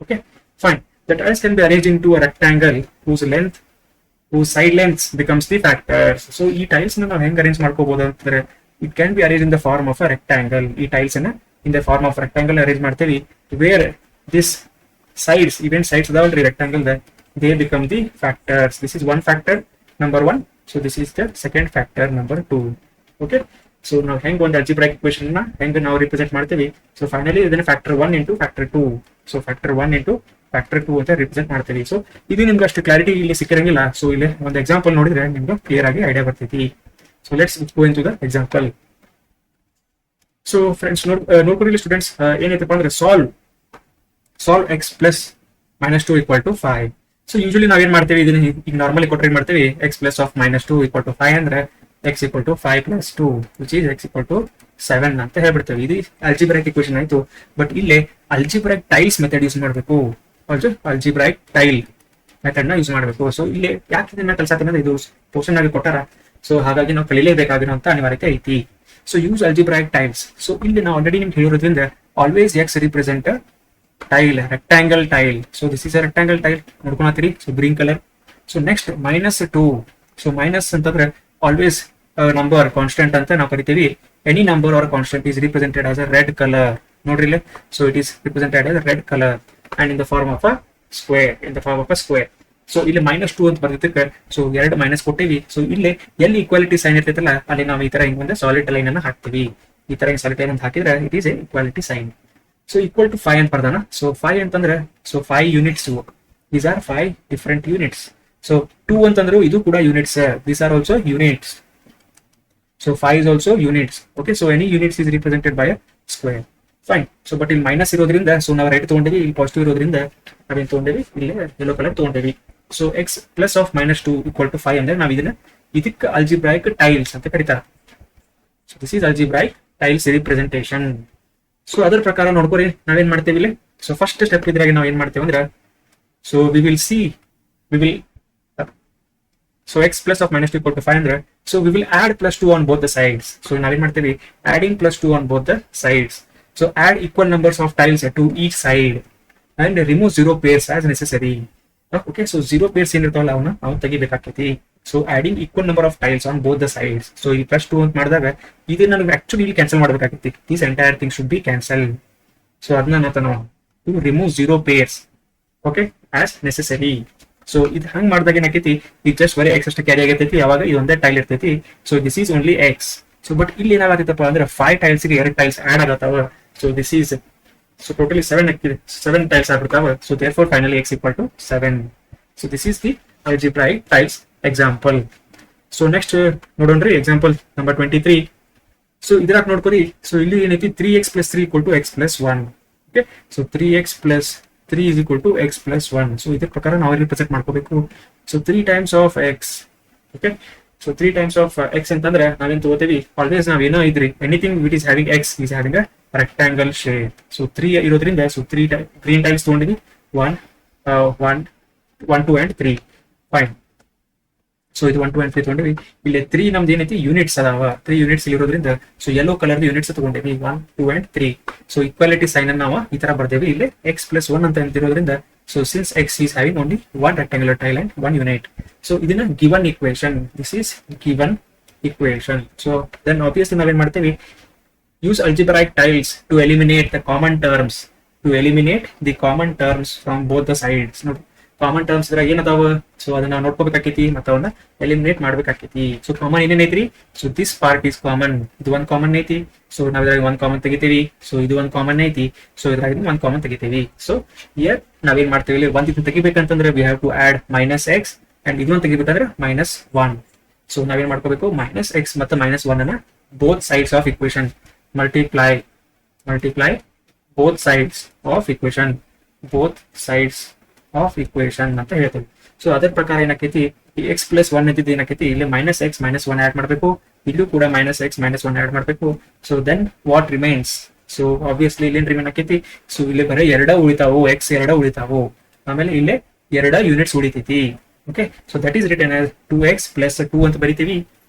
Speaker 1: Okay, fine. The tiles can be arranged into a rectangle whose side lengths becomes the factors. So ಈ tiles ನ ನಾವು ಹೆಂಗ್ arrange ಮಾಡ್ಕೋಬಹುದು ಅಂತಂದ್ರೆ, it can be arranged in the form of a rectangle. ಈ tiles ನ in the form of rectangle arrange ಮಾಡ್ತೇವಿ, where this sides, even sides ಅದಾವಲ್ರಿ rectangle the, they become the factors. This is one factor number 1. So this is the second factor number 2. Okay, so ನಾವು ಹೆಂಗ್ ಒಂದು algebraic equation ನ ಹೆಂಗ್ ನಾವು represent ಮಾಡ್ತೀವಿ. So finally ಇದನ್ನ factor 1 into factor 2. So factor 1 into factor 2 ಅಂತ represent ಮಾಡ್ತೀವಿ. ಸೊ ಇದು ನಿಮ್ಗೆ ಅಷ್ಟು ಕ್ಲಾರಿಟಿ ಇಲ್ಲಿ ಸಿಕ್ಕಿರಂಗಿಲ್ಲ. ಸೊ ಇಲ್ಲಿ ಒಂದು ಎಕ್ಸಾಂಪಲ್ ನೋಡಿದ್ರೆ ನಿಮ್ಗೆ ಕ್ಲಿಯರ್ ಆಗಿ ಐಡಿಯಾ ಬರ್ತೈತಿ. So let's go into the example. So friends ನೋಡ್ಕೊಂಡಿಲ್ಲ ಸ್ಟೂಡೆಂಟ್ಸ್, ಏನೈತಪ್ಪ ಅಂದ್ರೆ ಸಾಲ್ವ್ x + -2 = 5. ಸೊ ಯೂಶಲಿ ನಾವೇನ್ ಮಾಡ್ತೀವಿ ಇದನ್ನ ಈಗ ನಾರ್ಮಲಿ ಕೊಟ್ಟರೆ ಏನ್ ಮಾಡ್ತೀವಿ ಎಕ್ಸ್ ಪ್ಲಸ್ ಆಫ್ -2 = 5 ಅಂದ್ರೆ x = 5 + 2 ವಿಚ್ ಈಸ್ x = 7 ಅಂತ ಹೇಳ್ಬಿಡ್ತೇವೆ. ಇದು ಅಲ್ಜಿಬ್ರೈಕ್ ಇಕ್ವೇಶನ್ ಆಯ್ತು. ಬಟ್ ಇಲ್ಲಿ ಅಲ್ಜಿಬ್ರೈಕ್ ಟೈಲ್ಸ್ ಮೆಥಡ್ ಯೂಸ್ ಮಾಡಬೇಕು. ಅಲ್ಜಿಬ್ರೈಕ್ ಟೈಲ್ ಮೆಥಡ್ ನ ಯೂಸ್ ಮಾಡಬೇಕು. ಸೊ ಇಲ್ಲಿ ಯಾಕೆ ಇದನ್ನ ಕಲ್ಸಾತೀನಿ ಅಂದ್ರೆ ಇದು ಪೋರ್ಷನ್ ಆಗಿ ಕೊಟ್ಟಾರ. ಸೊ ಹಾಗಾಗಿ ನಾವು ಕಲಿಲೇಬೇಕಾಗಿರುವಂತ ಅನಿವಾರ್ಯತೆ ಐತಿ. So use algebraic tiles. So ಇಲ್ಲಿ ನಾವು ಆಲ್ರೆಡಿ ನಿಮ್ಗೆ ಹೇಳಿರೋದ್ರಿಂದ always x represent tile, rectangle tile. So this is a rectangle tile. ನೋಡ್ಕೊಳತ್ತೀರಿ. So green colour. So next -2. So minus ಅಂತಂದ್ರೆ ಆಲ್ವೇಸ್ ನಂಬರ್ ಕಾನ್ಸ್ಟೆಂಟ್ ಅಂತ ನಾವು ಕರಿತೀವಿ. Any number or constant is represented as a red colour. ನೋಡ್ರಿ ಇಲ್ಲಿ. So it is represented as a red colour and in the form of a square. So ಇಲ್ಲಿ -2 ಅಂತ ಬರ್ತಿದ್ದಕ್ಕೆ so 2 minus ಕೊಟ್ಟಿವಿ. So ಇಲ್ಲಿ ಎಲ್ಲಿ ಈಕ್ವಾಲಿಟಿ ಸೈನ್ ಇರ್ತೈತಲ್ಲ ಅಲ್ಲಿ ನಾವು ಈ ತರ ಹಿಂಗ್ ಒಂದು ಸಾಲಿಡ್ ಲೈನ್ ಅನ್ನ ಹಾಕ್ತಿವಿ. ಈ ತರ ಸಾಲಿಡ್ ಲೈನ್ ಅಂತ ಹಾಕಿದ್ರೆ it is a equality sign. So equal to 5 ಅಂತ ಬರ್ದಾನ. ಸೊ 5 ಅಂತಂದ್ರೆ so 5 units. These are 5 different units. So 2 ಅಂತಂದ್ರೆ ಇದು ಕೂಡ units. These are also units. So 5 is also units. Okay, so any units is represented by a square. Fine. So but ಇಲ್ಲಿ minus ಇರೋದ್ರಿಂದ so ನಾವು right ತಗೊಂಡಿವಿ, ಇಲ್ಲಿ positive ಇರೋದ್ರಿಂದ ನಾವೇನ್ ತಗೊಂಡಿವಿ, ಇಲ್ಲಿ ಯೆಲ್ಲೋ ಕಲರ್ ತಗೊಂಡಿವಿ. ಸೊ x ಪ್ಲಸ್ ಆಫ್ -2 = 5 ಅಂದ್ರೆ ನಾವು ಇದಕ್ಕೆ ಅಲ್ಜಿಬ್ರೈಕ್ ಟೈಲ್ಸ್ ಅಂತ ಕರೀತಾರೆ. So this is algebraic tiles representation. So ಅದರ ಪ್ರಕಾರ ನೋಡ್ಕೊರಿ ನಾವೇನ್ ಮಾಡ್ತೇವೆ ಇಲ್ಲಿ. ಸೊ ಫಸ್ಟ್ ಸ್ಟೆಪ್ ಇದ್ರಾಗ ನಾವ್ ಏನ್ ಮಾಡ್ತೇವೆ ಅಂದ್ರೆ so we will so x plus of -2 = 5 ಅಂದ್ರೆ so we will add +2 on both the sides. So ನಾವೇನ್ ಮಾಡ್ತೇವೆ adding +2 on both the sides. So add equal numbers of tiles to each side and remove 0 pairs as necessary. Okay, so 0 pairs ಏನಿರ್ತಾವಲ್ಲ ಅವನ್ನ ನಾವು ತೆಗಿಬೇಕಾಗ್ತೈತಿ. So adding equal number of tiles on both the sides. So ಈ +2 ಅಂತ ಮಾಡಿದಾಗ ಇದು ನನಗೆ actually ಇಲ್ಲಿ ಕ್ಯಾನ್ಸಲ್ ಮಾಡ್ಬೇಕಾಗಿತ್ತು. This entire thing should be cancel. So ಅದನ್ನ ನಾವು to remove 0 pairs okay as necessary. So ಇದು ಹಂಗ್ ಮಾಡಿದಾಗ ಏನಾಕೈತಿ, ಈಗ ಜಸ್ಟ್ ಬರೀ ಎಕ್ಸ್ ಅಷ್ಟೇ ಕ್ಯಾರಿ ಆಗೈತಿ. ಯಾವಾಗ ಇದೊಂದೇ ಟೈಲ್ ಇರ್ತೈತಿ. So this is only x. So but ಇಲ್ಲಿ ಏನಾಗತ್ತಪ್ಪ ಅಂದ್ರೆ 5 ಟೈಲ್ಸ್ ಗೆ 2 ಟೈಲ್ಸ್ ಆಡ್ ಆಗತ್ತಾವ. So this is so totally 7 tiles ಆಗ್ಬಿಡ್ತಾವ. So therefore finally x = 7. So this is the algebraic tiles example. So next ನೋಡೋಣ್ರಿ ಎಕ್ಸಾಂಪಲ್ ನಂಬರ್ 23. ಸೊ ಇದ್ರಾಗ ನೋಡ್ಕೊರಿ. So ಇಲ್ಲಿ ಏನೈತಿ 3x + 3 = x + 1. Okay, so 3x + 3 = x + 1. So ಇದ್ರ ಪ್ರಕಾರ ನಾವು ರಿಪ್ರೆಸೆಂಟ್ ಮಾಡ್ಕೋಬೇಕು. So 3 times of x. Okay, so 3 times of x ಅಂತಂದ್ರೆ ನಾವೇನ್ ತಗೋತೀವಿ, ಆಲ್ವೇಸ್ ನಾವೇನೋ ಇದ್ರಿ anything which is having x is having a rectangle shape. So 3 ಇರೋದ್ರಿಂದ ಸೊ 3 ಗ್ರೀನ್ ಟೈಲ್ಸ್ ತಗೊಂಡಿವಿ. 1 2 and 3. ಫೈನ್. ಸೊ ಇದು 1 2 and 3 ತಗೊಂಡಿವಿ. ಇಲ್ಲಿ 3 ನಮ್ದು ಏನೈತಿ ಯೂನಿಟ್ಸ್ ಅದಾವ. 3 ಯೂನಿಟ್ಸ್ ಇರೋದ್ರಿಂದ ಸೊ ಯೆಲ್ಲೋ ಕಲರ್ ಯೂನಿಟ್ಸ್ ತಗೊಂಡಿವಿ. 1 2 and 3. ಸೊ ಈಕ್ವಾಲಿಟಿ ಸೈನ್ ಅನ್ನು ನಾವು ಈ ತರ ಬರ್ದೇವಿ. ಇಲ್ಲಿ x + 1 ಅಂತ ಅಂತಿರೋದ್ರಿಂದ so since x is having only one rectangular tile and one unit. So ಇದನ್ನ given equation. This is given equation. So then obviously ನಾವೇನ್ ಮಾಡ್ತೀವಿ, use algebraic tiles to eliminate the common terms. From both the sides. ನೋಡಿ common terms ಇದ್ರಾಗ ಏನದಾವ, so ಅದನ್ನ ನೋಡ್ಕೋಬೇಕಾಕೈತಿ ಮತ್ತೆ ಅವನ್ನ ಎಲಿಮಿನೇಟ್ ಮಾಡ್ಬೇಕಾಕೈತಿ. ಸೊ ಕಾಮನ್ ಏನೇನೈತ್ರಿ, so this part is common. ಇದು ಒಂದು ಕಾಮನ್ ಐತಿ. ಸೊ ನಾವ್ ಇದ್ರಾಗ 1 ಕಾಮನ್ ತೆಗಿತೀವಿ. ಸೊ ಇದು ಒಂದು ಕಾಮನ್ ಐತಿ. ಸೊ ಇದ್ರಾಗ 1 ಕಾಮನ್ ತೆಗಿತೀವಿ. ಸೊ ಇಯರ್ ನಾವೇನ್ ಮಾಡ್ತೀವಿ, ಇಲ್ಲಿ ಒಂದ್ ಇದನ್ನ ತೆಗಿಬೇಕಂತಂದ್ರೆ we have to add -x and ಇದನ್ನ ತೆಗಿಬೇಕಂದ್ರೆ -1. ಸೊ ನಾವೇನ್ ಮಾಡ್ಕೋಬೇಕು, -x ಮತ್ತೆ -1 ಅನ್ನ both sides of equation multiply both sides of equation ಅಂತ ಹೇಳ್ತೀವಿ. ಸೊ ಅದರ ಪ್ರಕಾರ ಏನಾಕೈತಿ, ಈ x + 1 ಇದ್ದಿದ್ದು ಏನಾಕೈತಿ, ಇಲ್ಲಿ -x -1 ಆಡ್ ಮಾಡಬೇಕು. ಇಲ್ಲೂ ಕೂಡ -x -1 ಆಡ್ ಮಾಡಬೇಕು. So then what remains, so obviously ಇಲ್ಲಿ ರಿಮೈನ್ ಆಕೈತಿ. ಸೊ ಇಲ್ಲಿ ಬರೀ 2 ಉಳಿತಾವು, x 2 ಉಳಿತಾವು. ಆಮೇಲೆ ಇಲ್ಲಿ 2 ಯೂನಿಟ್ಸ್ ಉಳಿತೈತಿ. Okay, so that is written as 2x + 2 ಅಂತ ಬರಿತೀವಿ.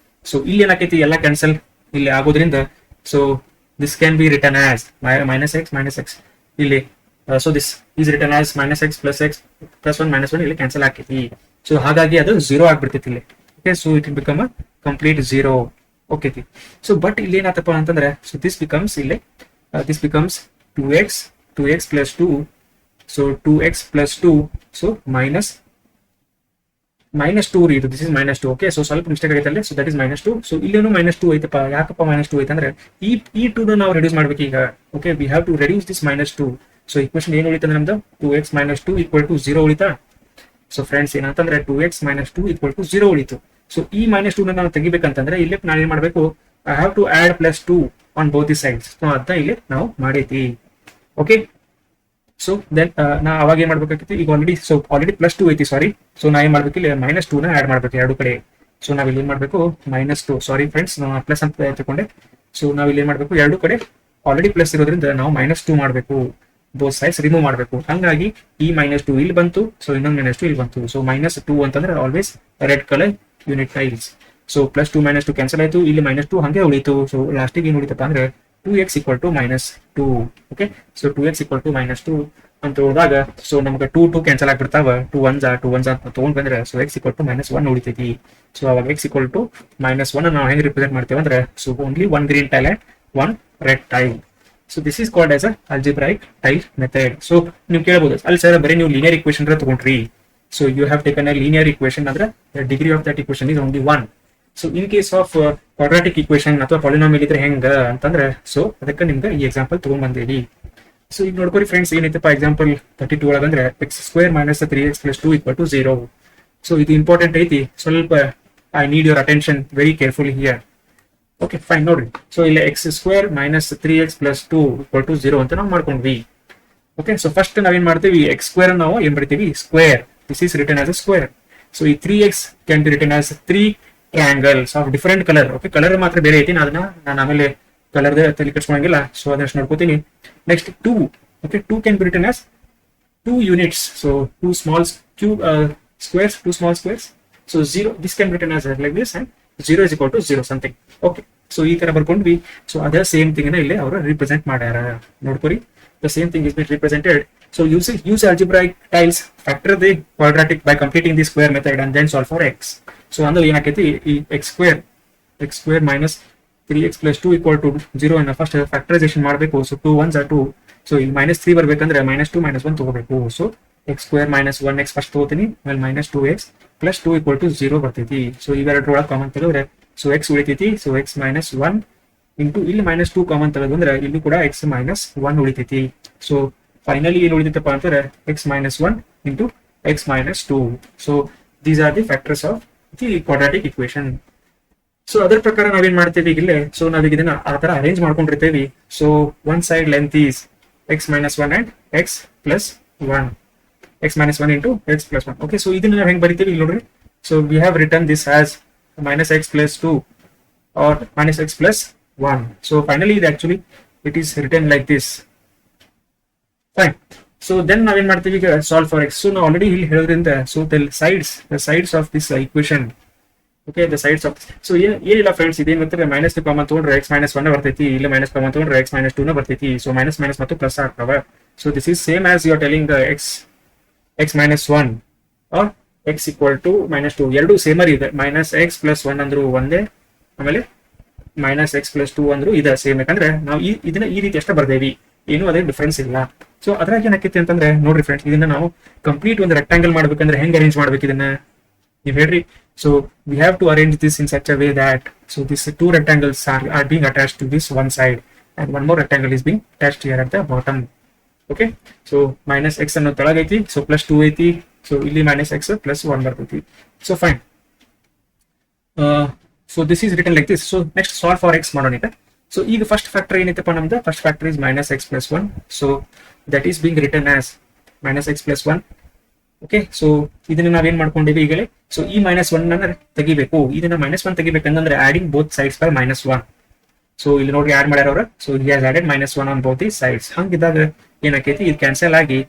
Speaker 1: ಸೊ ಇಲ್ಲಿ ಏನಾಕೈತಿ, ಎಲ್ಲ ಕ್ಯಾನ್ಸಲ್ ಇಲ್ಲಿ ಆಗೋದ್ರಿಂದ so this can be written as -x ಇಲ್ಲಿ. So this is written as -x + x + 1 -1 ಇಲ್ಲಿ ಕ್ಯಾನ್ಸಲ್ ಆಕೈತಿ. ಸೊ ಹಾಗಾಗಿ ಅದು 0 ಆಗ್ಬಿಡ್ತೈತಿ ಇಲ್ಲಿ. Okay, so it become a complete 0. Okay, so but ಇಲ್ಲಿ ಏನಾತಪ್ಪ ಅಂತಂದ್ರೆ so this becomes 2x + 2. So 2x + 2 so -2 ರೀ ಇದು. This is -2. ಓಕೆ, ಸೊ ಸ್ವಲ್ಪ ಮಿಸ್ಟೇಕ್ ಆಗೈತೆ ಅಲ್ಲಿ. So that is -2. ಸೊ ಇಲ್ಲೇನು -2 ಐತಪ್ಪ. ಯಾಕಪ್ಪ -2 ಐತಂದ್ರೆ ಈ 2 ನಾವು ರೆಡ್ಯೂಸ್ ಮಾಡ್ಬೇಕು ಈಗ. Okay, we have to reduce this -2. So equation ಏನು ಉಳಿತಂದ್ರೆ ನಮ್ದು 2x - 2 = 0 ಉಳಿತಾ. ಸೊ ಫ್ರೆಂಡ್ಸ್ ಏನಂತಂದ್ರೆ 2x - 2 = 0 ಉಳಿತು. ಸೊ ಈ -2 ನಾನು ತೆಗಿಬೇಕಂತಂದ್ರೆ ಇಲ್ಲಿ ನಾನು ಏನ್ ಮಾಡ್ಬೇಕು, I have to add +2 on both the sides. So ಅದನ್ನ ಇಲ್ಲಿ ನಾವು ಮಾಡೈತಿ. ಓಕೆ, ಸೊ ದೆನ್ ನಾ ಅವಾಗ ಏನ್ ಮಾಡ್ಬೇಕಾಗಿತ್ತು, ಈಗ ಆಲ್ರೆಡಿ +2 ಐತಿ, ಸಾರಿ. ಸೊ ನಾ ಏನ್ ಮಾಡ್ಬೇಕು, ಇಲ್ಲಿ -2 ನ ಆಡ್ ಮಾಡ್ಬೇಕು ಎರಡು ಕಡೆ. ಸೊ ನಾವ್ ಇಲ್ಲಿ ಏನ್ ಮಾಡ್ಬೇಕು, -2, ಸಾರಿ ಫ್ರೆಂಡ್ಸ್, ನಾವು ಪ್ಲಸ್ ಅಂತ ತಗೊಂಡೆ. ಸೊ ನಾವ್ ಇಲ್ಲಿ ಏನ್ ಮಾಡ್ಬೇಕು, ಎರಡು ಕಡೆ ಆಲ್ರೆಡಿ ಪ್ಲಸ್ ಇರೋದ್ರಿಂದ ನಾವು -2 ಮಾಡ್ಬೇಕು, ಬೋತ್ ಸೈಡ್ಸ್ ರಿಮೂವ್ ಮಾಡಬೇಕು. ಹಂಗಾಗಿ ಈ -2 ಇಲ್ಲಿ ಬಂತು, ಸೊ ಇನ್ನೊಂದು -2 ಇಲ್ಲಿ ಬಂತು. ಸೊ -2 ಅಂತಂದ್ರೆ always red colour unit tiles. So +2 -2 cancel ಆಯ್ತು, ಇಲ್ಲಿ -2 ಹಂಗೆ ಉಳಿತು. ಸೊ ಲಾಸ್ಟಿಗೆ ಏನು ಉಳಿತಪ್ಪ ಅಂದ್ರೆ 2x = -2. ಓಕೆ, ಸೊ 2x = -2 ಅಂತ ಹೋದಾಗ, ಸೊ ನಮ್ಗೆ 2 ಕ್ಯಾನ್ಸಲ್ ಆಗ್ಬಿಡ್ತಾವ, 2 1s ಅಂತ ತಗೊಂಡ್ ಬಂದ್ರೆ, ಸೊ x = -1 ಉಳಿತೈತಿ. ಸೊ ಅವಾಗ x = -1 ನಾವು ಹೆಂಗೆ ರಿಪ್ರೆಸೆಂಟ್ ಮಾಡ್ತೇವೆ ಅಂದ್ರೆ, so only 1 green tile and 1 red tile. So this is called as a algebraic tile method. So ನೀವು ಕೇಳಬಹುದು, ಅಲ್ಲಿ ಸರ್ ಬರೀ ನೀವು ಲೀನಿಯರ್ ಇಕ್ವೇಷನ್ ತಗೊಂಡ್ರಿ, so you have taken a linear equation ಅಂದ್ರೆ degree of that equation is only 1. So in case of quadratic equation ಅಥವಾ polynomial ಇದ್ರೆ ಹೆಂಗ ಅಂತಂದ್ರೆ, ಸೊ ಅದಕ್ಕೆ ನಿಮ್ಗೆ ಈ ಎಕ್ಸಾಂಪಲ್ ತಗೊಂಡ್ ಬಂದೇವಿ. ಸೊ ಈಗ ನೋಡ್ಕೊರಿ ಫ್ರೆಂಡ್ಸ್, ಏನೈತಪ್ಪ ಎಕ್ಸಾಂಪಲ್ 32 ಒಳಗಂದ್ರೆ x² - 3x + 2 = 0. ಸೊ ಇದು ಇಂಪಾರ್ಟೆಂಟ್ ಐತಿ, ಸ್ವಲ್ಪ I need your attention very carefully here. Okay fine, ನೋಡ್ರಿ. ಸೊ ಇಲ್ಲಿ x² - 3x + 2 = 0 ಅಂತ ನಾವು ಮಾಡ್ಕೊಂಡ್ವಿ. ಓಕೆ, ಸೊ ಫಸ್ಟ್ ನಾವೇನ್ ಮಾಡ್ತೀವಿ, x² ನಾವು ಏನ್ ಬರ್ತೀವಿ, square. This is written as a square. So ಈ 3x can be written as 3 triangles of different colour. Okay, colour ಮಾತ್ರ ಬೇರೆ ಐತಿ, ನಾನು ಆಮೇಲೆ ಕಲರ್ ತಲೆ ಕೆಡ್ಸ್ಕೊಳಂಗಿಲ್ಲ. ಸೊ ಅದಷ್ಟು ನೋಡ್ಕೋತೀನಿ. Next 2. Okay, 2 can be written as 2 units. So 2 small squares, 2 small squares. So 0, this can be written as like this, and 0 is equal to 0 something. Okay, so ಈ ತರ ಬರ್ಕೊಂಡ್ವಿ. ಸೊ ಅದೇ ಸೇಮ್ ಥಿಂಗ್ ನ ಇಲ್ಲಿ ಅವರು represent ಮಾಡ್ಯಾರ. ನೋಡ್ಕೊರಿ, the same thing is being represented. So use algebraic tiles, factor the quadratic by completing the square method and then solve for x. So ಅಂದ್ರೆ ಏನಾಕೈತಿ, ಈ x² - 3x + 2 = 0 ಅನ್ನ ಫಸ್ಟ್ ಫ್ಯಾಕ್ಟರೈಸೇಷನ್ ಮಾಡಬೇಕು. So 2 1s are 2. So ಇಲ್ಲಿ -3 ಬರ್ಬೇಕಂದ್ರೆ -2 - 1 ತಗೋಬೇಕು. So x² - 1x first ತಗೋತೀನಿ, ಆಮೇಲೆ -2x + 2 = 0 ಬರ್ತೈತಿ. ಸೊ ಇವೆರಡರೊಳಗೆ ಕಾಮನ್ ತೆಗೆದ್ರೆ, ಸೊ x ಉಳಿತೈತಿ. ಸೊ x - 1 ಇಂಟು ಇಲ್ಲಿ -2 ಕಾಮನ್ ತೆಗೆದು ಅಂದ್ರೆ ಇಲ್ಲಿ ಕೂಡ x - 1 ಉಳಿತೈತಿ. ಸೊ ಫೈನಲಿ ಏನು ಉಳಿತೈತಪ್ಪ ಅಂತಾರೆ, x - 1 into x - 2. So these are the factors of the quadratic equation. So ಅದರ ಪ್ರಕಾರ ನಾವೇನ್ ಮಾಡ್ತೀವಿ ಈಗಿಲ್ಲೇ, ಸೊ ನಾವೀಗ ಇದನ್ನ ಆ ತರ ಅರೇಂಜ್ ಮಾಡ್ಕೊಂಡಿರ್ತೇವಿ. So one side length is x - 1 and x + 1, x - 1 into x + 1. Okay, so ಇದನ್ನ ನಾವು ಹೆಂಗ್ ಬರಿತೀವಿ ಇಲ್ಲಿ ನೋಡ್ರಿ. So we have written this as -x + 2 or -x + 1. So finally actually it is written like this. Fine. So then ನಾವೇನ್ ಮಾಡ್ತೀವಿ ಈಗ, solve for x. So ನಾವು ಆಲ್ರೆಡಿ ಇಲ್ಲಿ ಹೇಳೋದ್ರಿಂದ, so the sides of this equation. Okay, the sides of, so ಏನಿಲ್ಲ friends, ಇದೇನ್ ಗೊತ್ತಿಲ್ಲ, -2 common ತಗೊಂಡ್ರೆ x - 1 ಬರ್ತೈತಿ, ಇಲ್ಲ -2 ಕಾಮನ್ ತಗೊಂಡ್ರೆ x - 2 ಬರ್ತೈತಿ. ಸೊ ಮೈನಸ್ ಮತ್ತು ಪ್ಲಸ್ ಆಗ್ತಾವ. So this is same as you are telling x - 1 or x = -2. ಎರಡು ಸೇಮರ್ ಇದೆ. -x + 1 ಅಂದ್ರು ಒಂದೇ, ಆಮೇಲೆ -x + 2 ಅಂದ್ರು ಇದೆ ಸೇಮ್. ಯಾಕಂದ್ರೆ ನಾವು ಇದನ್ನ ಈ ರೀತಿ ಅಷ್ಟೇ ಬರ್ದೇವಿ, ಏನು ಅದೇ ಡಿಫ್ರೆನ್ಸ್ ಇಲ್ಲ. ಸೊ ಅದ್ರಾಗ ಏನಾಕೈತಿ ಅಂತಂದ್ರೆ, ನೋಡ್ರಿ ಫ್ರೆಂಡ್ಸ್, ಇದನ್ನ ನಾವು ಕಂಪ್ಲೀಟ್ ಒಂದು ರೆಕ್ಟಾಂಗಲ್ ಮಾಡ್ಬೇಕಂದ್ರೆ ಹೆಂಗ್ ಅರೇಂಜ್ ಮಾಡ್ಬೇಕು ಇದನ್ನ ನೀವು ಹೇಳ್ರಿ. So we have to arrange this in such a way that, so this 2 rectangles are being attached to this one side and one more rectangle is being attached here at the bottom. Okay, so -x ಅನ್ನೋ ತೆಳಗೈತಿ, so +2 ಐತಿ. So ಇಲ್ಲಿ -x + 1 ಬರ್ತೈತಿ. So fine. So this is written like this. So next solve for x ಮಾಡೋಣ ಈಗ. So ಈಗ first factor ಏನೈತಪ್ಪ ನಮ್ದು, first factor is -x + 1. So that is being return as -x + 1. Okay, so ಇದನ್ನ ನಾವೇನ್ ಮಾಡ್ಕೊಂಡಿವಿ ಈಗಲೇ. So ಈ -1 ಅನ್ನ ತೆಗಿಬೇಕು. ಇದನ್ನ -1 ತೆಗಿಬೇಕಂದ್ರೆ adding both sides by -1. So ಇಲ್ಲಿ ನೋಡ್ರಿ ಆಡ್ ಮಾಡ್ಯಾರ ಅವ್ರ. So he has added -1 on both the sides. ಹಂಗಿದ್ದಾಗ ಏನಾಕೈತಿ, ಇದು ಕ್ಯಾನ್ಸಲ್ ಆಗಿ,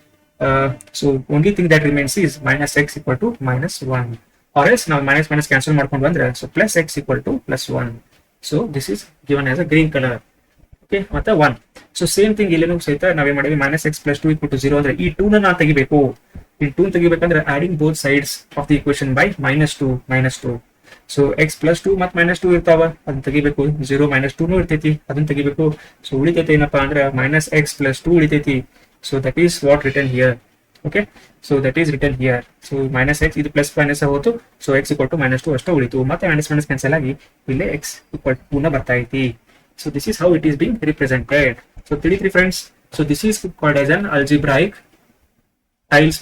Speaker 1: so only thing that remains is -x = -1. or else ನಾವು - ಕ್ಯಾನ್ಸಲ್ ಮಾಡ್ಕೊಂಡು ಬಂದ್ರೆ, so +x = +1. So this is given as a green colour. Okay, ಮತ್ತೆ 1. ಸೊ ಸೇಮ್ ಥಿಂಗ್ ಇಲ್ಲೇನು ಸಹಿತ ನಾವೇನ್ ಮಾಡಿವಿ, -x + 2 = 0 ಅಂದ್ರೆ ಈ 2 ನ ನಾವು ತೆಗಿಬೇಕು. ಈ 2 ತೆಗಿಬೇಕಂದ್ರೆ adding both sides of the equation by -2. So x + 2 ಮತ್ತು -2 ಇರ್ತಾವ, ಅದನ್ನ ತೆಗಿಬೇಕು. 0 - 2 ಇರ್ತೈತಿ, ಅದನ್ನ ತೆಗಿಬೇಕು. ಸೊ ಉಳಿತೈತಿ ಏನಪ್ಪಾ ಅಂದ್ರೆ -x + 2 ಉಳಿತೈತಿ. So that is what written here. Okay, so that is written here. So -x ಇದು ಪ್ಲಸ್ ಮೈನಸ್ ಹೋಯ್ತು. ಸೊ x = -2 ಅಷ್ಟೇ ಉಳಿತು. ಮತ್ತೆ - ಕ್ಯಾನ್ಸಲ್ ಆಗಿ ಇಲ್ಲಿ x = 2 ನ ಬರ್ತಾ ಐತಿ. So this is how it is being represented. So ತಿಳಿದ್ರಿ friends. So this is called as an algebraic tile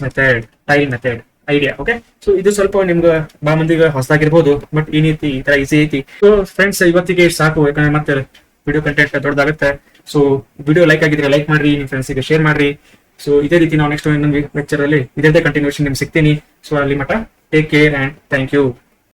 Speaker 1: method idea. Okay, so ಇದು ಸ್ವಲ್ಪ ನಿಮ್ಗೆ ಬಾ ಮಂದಿಗೆ ಹೊಸದಾಗಿರ್ಬೋದು, ಬಟ್ ಏನೈತಿ ಈ ತರ ಈಸಿ ಐತಿ. ಸೊ ಫ್ರೆಂಡ್ಸ್, ಇವತ್ತಿಗೆ ಸಾಕು, ಯಾಕಂದ್ರೆ ಮತ್ತೆ ವಿಡಿಯೋ ಕಂಟೆಂಟ್ ದೊಡ್ಡದಾಗುತ್ತೆ. ಸೊ ವಿಡಿಯೋ ಲೈಕ್ ಆಗಿದ್ರೆ ಲೈಕ್ ಮಾಡ್ರಿ, ನಿಮ್ಮ ಫ್ರೆಂಡ್ಸಿಗೆ ಶೇರ್ ಮಾಡ್ರಿ. ಸೊ ಇದೇ ರೀತಿ ನಾವು ನೆಕ್ಸ್ಟ್ ಇನ್ನೊಂದು ಲೆಕ್ಚರ್ ಅಲ್ಲಿ ಇದೇ ಕಂಟಿನ್ಯೂಷನ್ ನಿಮ್ಗೆ ಸಿಗ್ತೀನಿ. ಸೊ ಅಲ್ಲಿ ಮಟ್ಟ take care and thank you.